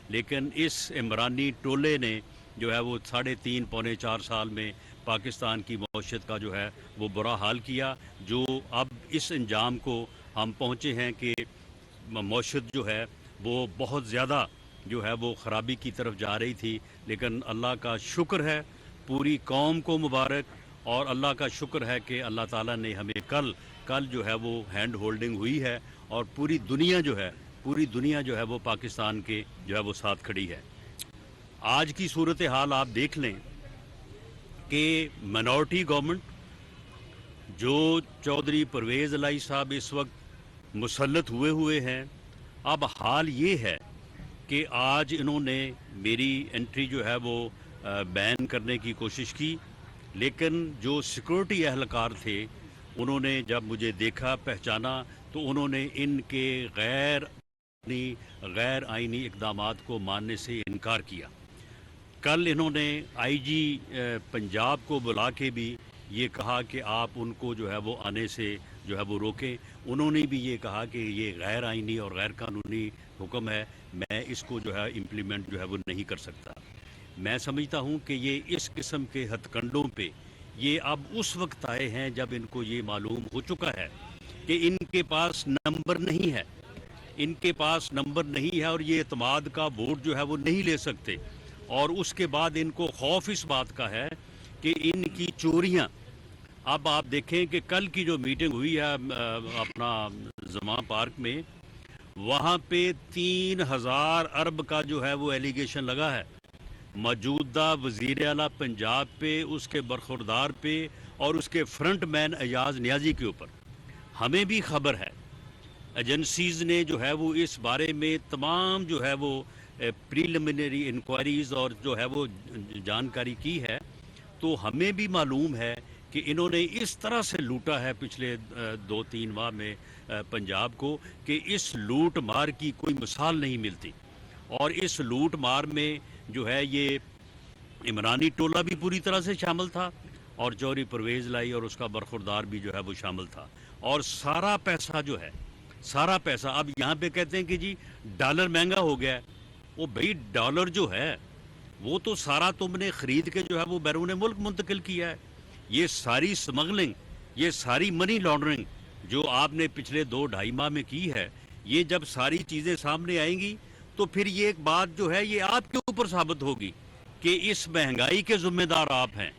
لیکن اس عمرانی ٹولے نے جو ہے وہ 3.5 پونے 4 سال میں پاکستان کی معیشت کا جو ہے وہ برا حال کیا، جو اب اس انجام کو ہم پہنچے ہیں کہ معیشت جو ہے وہ بہت زیادہ جو ہے وہ خرابی کی طرف جا رہی تھی۔ لیکن اللہ کا شکر ہے، پوری قوم کو مبارک، اور اللہ کا شکر ہے کہ اللہ تعالیٰ نے ہمیں کل جو ہے وہ ہینڈ ہولڈنگ ہوئی ہے، اور پوری دنیا جو ہے وہ پاکستان کے جو ہے وہ ساتھ کھڑی ہے۔ آج کی صورتحال آپ دیکھ لیں کہ منورٹی گورنمنٹ جو چودھری پرویز الہی صاحب اس وقت مسلط ہوئے ہیں، اب حال یہ ہے کہ آج انہوں نے میری انٹری جو ہے وہ بین کرنے کی کوشش کی، لیکن جو سیکورٹی اہلکار تھے انہوں نے جب مجھے دیکھا پہچانا تو انہوں نے ان کے غیر آئینی اقدامات کو ماننے سے انکار کیا۔ کل انہوں نے آئی جی پنجاب کو بلا کے بھی یہ کہا کہ آپ ان کو جو ہے وہ آنے سے جو ہے وہ روکیں۔ انہوں نے بھی یہ کہا کہ یہ غیر آئینی اور غیر قانونی حکم ہے، میں اس کو جو ہے امپلیمنٹ جو ہے وہ نہیں کر سکتا۔ میں سمجھتا ہوں کہ یہ اس قسم کے ہتھ کنڈوں پہ یہ اب اس وقت آئے ہیں جب ان کو یہ معلوم ہو چکا ہے کہ ان کے پاس نمبر نہیں ہے، اور یہ اعتماد کا ووٹ جو ہے وہ نہیں لے سکتے، اور اس کے بعد ان کو خوف اس بات کا ہے کہ ان کی چوریاں، اب آپ دیکھیں کہ کل کی جو میٹنگ ہوئی ہے اپنا زمان پارک میں، وہاں پہ 3000 ارب کا جو ہے وہ ایلیگیشن لگا ہے موجودہ وزیر اعلیٰ پنجاب پہ، اس کے برخوردار پہ، اور اس کے فرنٹ مین ایاز نیازی کے اوپر۔ ہمیں بھی خبر ہے، ایجنسیز نے جو ہے وہ اس بارے میں تمام جو ہے وہ پریلیمنری انکوائریز اور جو ہے وہ جانکاری کی ہے، تو ہمیں بھی معلوم ہے کہ انہوں نے اس طرح سے لوٹا ہے پچھلے 2-3 ماہ میں پنجاب کو کہ اس لوٹ مار کی کوئی مثال نہیں ملتی، اور اس لوٹ مار میں جو ہے یہ عمرانی ٹولہ بھی پوری طرح سے شامل تھا، اور چودھری پرویز الہی اور اس کا برخوردار بھی جو ہے وہ شامل تھا، اور سارا پیسہ اب یہاں پہ کہتے ہیں کہ جی ڈالر مہنگا ہو گیا ہے۔ وہ بھئی ڈالر جو ہے وہ تو سارا تم نے خرید کے جو ہے وہ بیرون ملک منتقل کیا ہے۔ یہ ساری سمگلنگ، یہ ساری منی لانڈرنگ جو آپ نے پچھلے 2-2.5 ماہ میں کی ہے، یہ جب ساری چیزیں سامنے آئیں گی تو پھر یہ ایک بات جو ہے یہ آپ کے اوپر ثابت ہوگی کہ اس مہنگائی کے ذمہ دار آپ ہیں،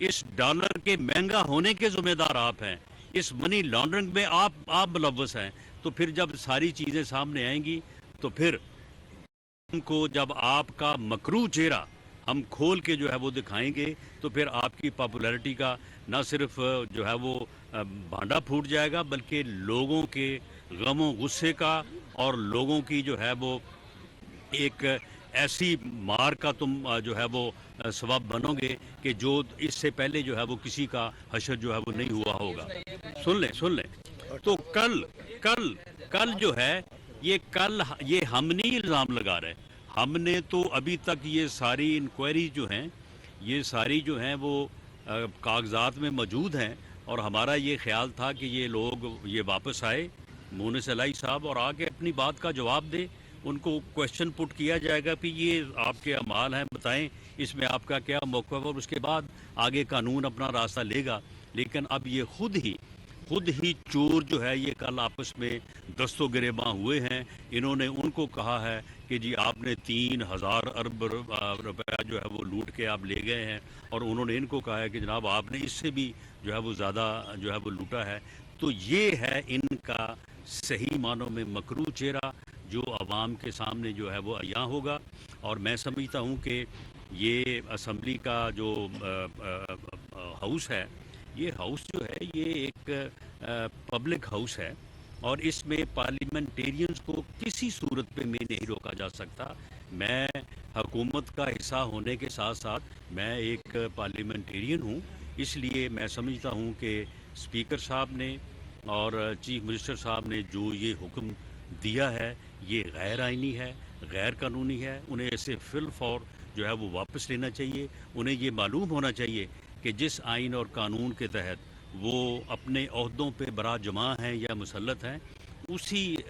اس ڈالر کے مہنگا ہونے کے ذمہ دار آپ ہیں، اس منی لانڈرنگ میں آپ ملوث ہیں۔ تو پھر جب ساری چیزیں سامنے آئیں گی تو پھر ہم کو جب آپ کا مکروہ چہرہ ہم کھول کے جو ہے وہ دکھائیں گے تو پھر آپ کی پاپولیرٹی کا نہ صرف جو ہے وہ بھانڈا پھوٹ جائے گا، بلکہ لوگوں کے غم و غصے کا اور لوگوں کی جو ہے وہ ایک ایسی مار کا تم جو ہے وہ سبب بنو گے کہ جو اس سے پہلے جو ہے وہ کسی کا حشر جو ہے وہ نہیں ہوا ہوگا۔ سن لیں تو کل جو ہے یہ ہم نہیں الزام لگا رہے، ہم نے تو ابھی تک یہ ساری انکوائری جو ہیں یہ ساری جو ہیں وہ کاغذات میں موجود ہیں، اور ہمارا یہ خیال تھا کہ یہ لوگ یہ واپس آئے مونس الہی صاحب اور آ کے اپنی بات کا جواب دے، ان کو کویشچن پٹ کیا جائے گا کہ یہ آپ کے اعمال ہیں، بتائیں اس میں آپ کا کیا موقف ہے، اور اس کے بعد آگے قانون اپنا راستہ لے گا۔ لیکن اب یہ خود ہی چور جو ہے یہ کل آپس میں دست و گریباں ہوئے ہیں۔ انہوں نے ان کو کہا ہے کہ جی آپ نے 3000 ارب روپیہ جو ہے وہ لوٹ کے آپ لے گئے ہیں، اور انہوں نے ان کو کہا ہے کہ جناب آپ نے اس سے بھی جو ہے وہ زیادہ جو ہے وہ لوٹا ہے۔ تو یہ ہے ان کا صحیح معنوں میں مکروہ چہرہ جو عوام کے سامنے جو ہے وہ عیاں ہوگا، اور میں سمجھتا ہوں کہ یہ اسمبلی کا جو ہاؤس ہے، یہ ہاؤس جو ہے یہ ایک پبلک ہاؤس ہے، اور اس میں پارلیمنٹیرینز کو کسی صورت پہ میں نہیں روکا جا سکتا۔ میں حکومت کا حصہ ہونے کے ساتھ ساتھ میں ایک پارلیمنٹیرین ہوں، اس لیے میں سمجھتا ہوں کہ اسپیکر صاحب نے اور چیف منسٹر صاحب نے جو یہ حکم دیا ہے یہ غیر آئینی ہے، غیر قانونی ہے، انہیں اسے فی الفور جو ہے وہ واپس لینا چاہیے۔ انہیں یہ معلوم ہونا چاہیے کہ جس آئین اور قانون کے تحت وہ اپنے عہدوں پہ برا جمع ہیں یا مسلط ہیں، اسی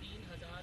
3000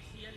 ECL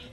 3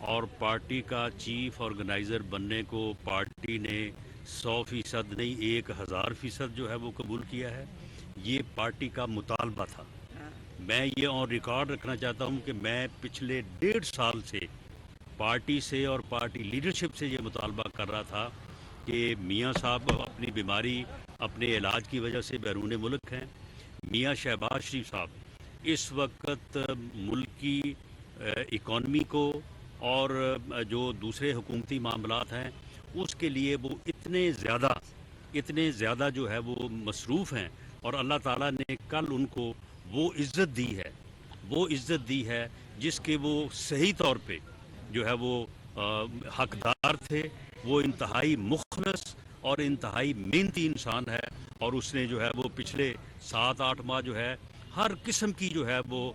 اور پارٹی کا چیف آرگنائزر بننے کو پارٹی نے 100% نہیں 1000% جو ہے وہ قبول کیا ہے. یہ پارٹی کا مطالبہ تھا. میں یہ آن ریکارڈ رکھنا چاہتا ہوں کہ میں پچھلے 1.5 سال سے پارٹی سے اور پارٹی لیڈرشپ سے یہ مطالبہ کر رہا تھا کہ میاں صاحب اپنی بیماری اپنے علاج کی وجہ سے بیرون ملک ہیں. میاں شہباز شریف صاحب اس وقت ملک کی اکانومی کو اور جو دوسرے حکومتی معاملات ہیں اس کے لیے وہ اتنے زیادہ جو ہے وہ مصروف ہیں. اور اللہ تعالیٰ نے کل ان کو وہ عزت دی ہے جس کے وہ صحیح طور پہ جو ہے وہ حقدار تھے. وہ انتہائی مخلص اور انتہائی محنتی انسان ہے اور اس نے جو ہے وہ پچھلے 7-8 ماہ جو ہے ہر قسم کی جو ہے وہ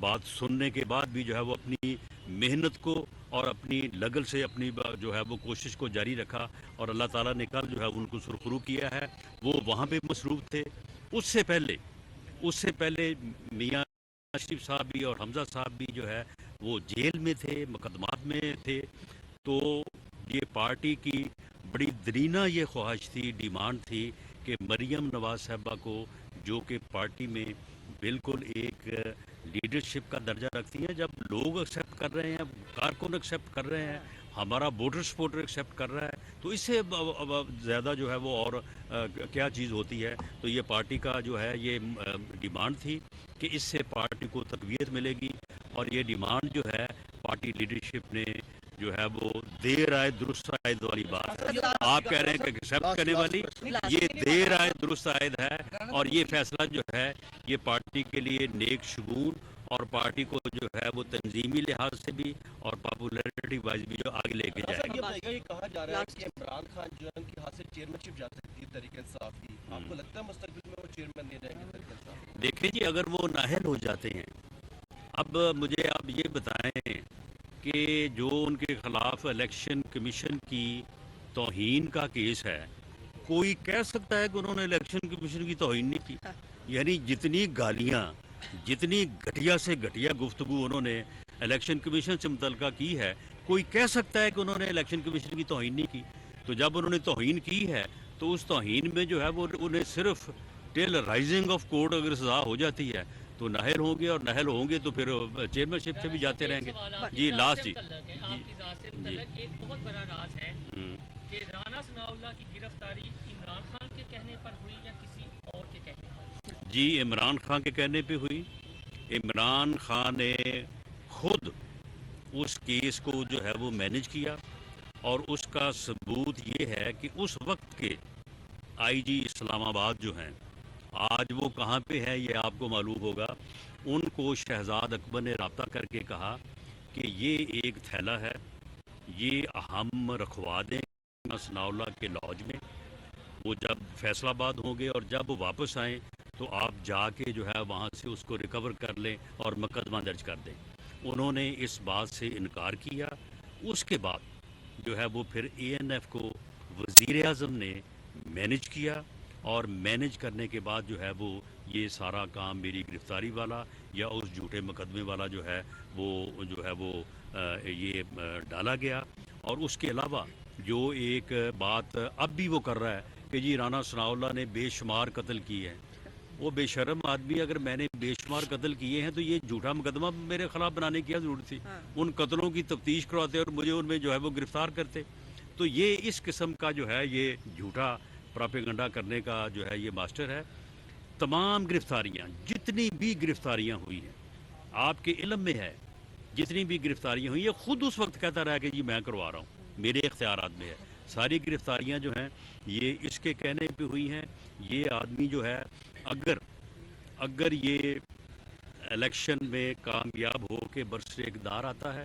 بات سننے کے بعد بھی جو ہے وہ اپنی محنت کو اور اپنی لگن سے اپنی جو ہے وہ کوشش کو جاری رکھا. اور اللہ تعالیٰ نے کل جو ہے ان کو سرخرو کیا ہے. وہ وہاں پہ مصروف تھے. اس سے پہلے میاں شریف صاحب بھی اور حمزہ صاحب بھی جو ہے وہ جیل میں تھے, مقدمات میں تھے. تو یہ پارٹی کی بڑی درینہ یہ خواہش تھی, ڈیمانڈ تھی کہ مریم نواز صاحبہ کو, جو کہ پارٹی میں بالکل ایک لیڈرشپ کا درجہ رکھتی ہیں, جب لوگ ایکسیپٹ کر رہے ہیں, کارکن ایکسیپٹ کر رہے ہیں, ہمارا ووٹر سپورٹر ایکسیپٹ کر رہا ہے, تو اس سے زیادہ جو ہے وہ اور کیا چیز ہوتی ہے. تو یہ پارٹی کا جو ہے یہ ڈیمانڈ تھی کہ اس سے پارٹی کو تقویت ملے گی. اور یہ ڈیمانڈ جو ہے پارٹی لیڈرشپ نے جو ہے وہ دیر آئے درست عائد والی بات, آپ کہہ رہے ہیں کہ ایکسیپٹ کرنے والی, یہ دیر آئے درست عائد ہے. اور یہ فیصلہ جو ہے یہ پارٹی کے لیے نیک شگون اور پارٹی کو جو ہے وہ تنظیمی لحاظ سے بھی اور پاپولیرٹی وائز بھی جو آگے لے کے جائے گا. یہ کہا جا رہا ہے کہ عمران خان جو ہے ان کے ہاتھ سے چیئرمین شپ جا سکتی ہے تحریک انصاف کی. آپ کو لگتا ہے مستقبل میں وہ چیئرمین نہیں رہیں گے تحریک انصاف؟ دیکھیں جی, اگر وہ نااہل ہو جاتے ہیں, اب مجھے آپ یہ بتائیں کہ جو ان کے خلاف الیکشن کمیشن کی توہین کا کیس ہے, کوئی کہہ سکتا ہے کہ انہوں نے الیکشن کمیشن کی توہین نہیں کی؟ یعنی جتنی گالیاں, جتنی گھٹیا سے گھٹیا گفتگو انہوں نے الیکشن کمیشن سے متعلقہ کی ہے, کوئی کہہ سکتا ہے کہ انہوں نے الیکشن کمیشن کی توہین نہیں کی؟ تو جب انہوں نے توہین کی ہے تو اس توہین میں جو ہے وہ انہیں صرف ٹیل رائزنگ آف کورٹ اگر سزا ہو جاتی ہے تو نااہل ہوں گے, اور نااہل ہوں گے تو پھر چیئرمین شپ سے بھی جاتے رہیں گے. جی لاسٹ جی آپ کی ذات سے متعلق ایک بہت بڑا راز ہے کہ رانا ثناءاللہ کی گرفتاری عمران خان کے کہنے پر ہوئی یا کسی اور کے کہنے پر؟ جی عمران خان کے کہنے پہ ہوئی. عمران خان نے خود اس کیس کو جو ہے وہ مینج کیا, اور اس کا ثبوت یہ ہے کہ اس وقت کے آئی جی اسلام آباد جو ہیں, آج وہ کہاں پہ ہے یہ آپ کو معلوم ہوگا. ان کو شہزاد اکبر نے رابطہ کر کے کہا کہ یہ ایک تھیلا ہے, یہ ہم رکھوا دیں ثناء اللہ کے لاج میں, وہ جب فیصل آباد ہوں گے اور جب وہ واپس آئیں تو آپ جا کے جو ہے وہاں سے اس کو ریکور کر لیں اور مقدمہ درج کر دیں. انہوں نے اس بات سے انکار کیا. اس کے بعد جو ہے وہ پھر اے این ایف کو وزیر اعظم نے مینج کیا, اور مینج کرنے کے بعد جو ہے وہ یہ سارا کام میری گرفتاری والا یا اس جھوٹے مقدمے والا جو ہے وہ یہ ڈالا گیا. اور اس کے علاوہ جو ایک بات اب بھی وہ کر رہا ہے کہ جی رانا ثناء اللہ نے بے شمار قتل کیے ہیں. وہ بے شرم آدمی, اگر میں نے بے شمار قتل کیے ہیں تو یہ جھوٹا مقدمہ میرے خلاف بنانے کی کیا ضرورت تھی؟ ان قتلوں کی تفتیش کرواتے اور مجھے ان میں جو ہے وہ گرفتار کرتے. تو یہ اس قسم کا جو ہے یہ جھوٹا پراپیگنڈا کرنے کا جو ہے یہ ماسٹر ہے. تمام گرفتاریاں, جتنی بھی گرفتاریاں ہوئی ہیں, آپ کے علم میں ہے جتنی بھی گرفتاریاں ہوئی, یہ خود اس وقت کہتا رہا کہ جی میں کروا رہا ہوں, میرے اختیارات میں ہے. ساری گرفتاریاں جو ہیں یہ اس کے کہنے پہ ہوئی ہیں. یہ آدمی جو ہے اگر یہ الیکشن میں کامیاب ہو کے برسر اقتدار آتا ہے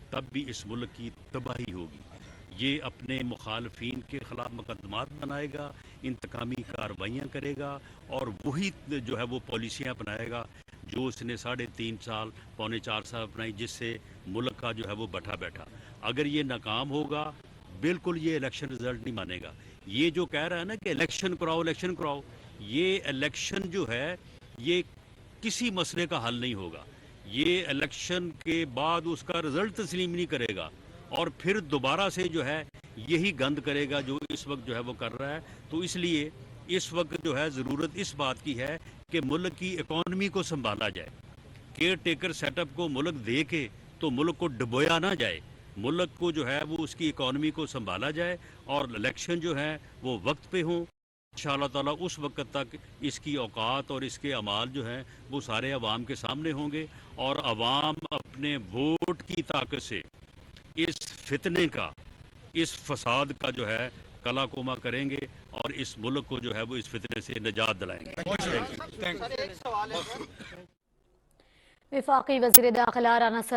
تب بھی اس ملک کی تباہی ہوگی. یہ اپنے مخالفین کے خلاف مقدمات بنائے گا, انتقامی کارروائیاں کرے گا, اور وہی جو ہے وہ پالیسیاں بنائے گا جو اس نے 3.5 سال پونے 4 سال اپنائی, جس سے ملک کا جو ہے وہ بیٹھا. اگر یہ ناکام ہوگا بالکل یہ الیکشن رزلٹ نہیں مانے گا. یہ جو کہہ رہا ہے نا کہ الیکشن کراؤ, یہ الیکشن جو ہے یہ کسی مسئلے کا حل نہیں ہوگا. یہ الیکشن کے بعد اس کا رزلٹ تسلیم نہیں کرے گا اور پھر دوبارہ سے جو ہے یہی گند کرے گا جو اس وقت جو ہے وہ کر رہا ہے. تو اس لیے اس وقت جو ہے ضرورت اس بات کی ہے کہ ملک کی اکانومی کو سنبھالا جائے. کیئر ٹیکر سیٹ اپ کو ملک دے کے تو ملک کو ڈبویا نہ جائے. ملک کو جو ہے وہ اس کی اکانومی کو سنبھالا جائے اور الیکشن جو ہے وہ وقت پہ ہوں. انشاءاللہ تعالیٰ اس وقت تک اس کی اوقات اور اس کے اعمال جو ہیں وہ سارے عوام کے سامنے ہوں گے اور عوام اپنے ووٹ کی طاقت سے اس فتنے کا، اس فساد کا جو ہے کلا کوما کریں گے اور اس ملک کو جو ہے وہ اس فتنے سے نجات دلائیں گے. وفاقی وزیر داخلہ رانا ثنا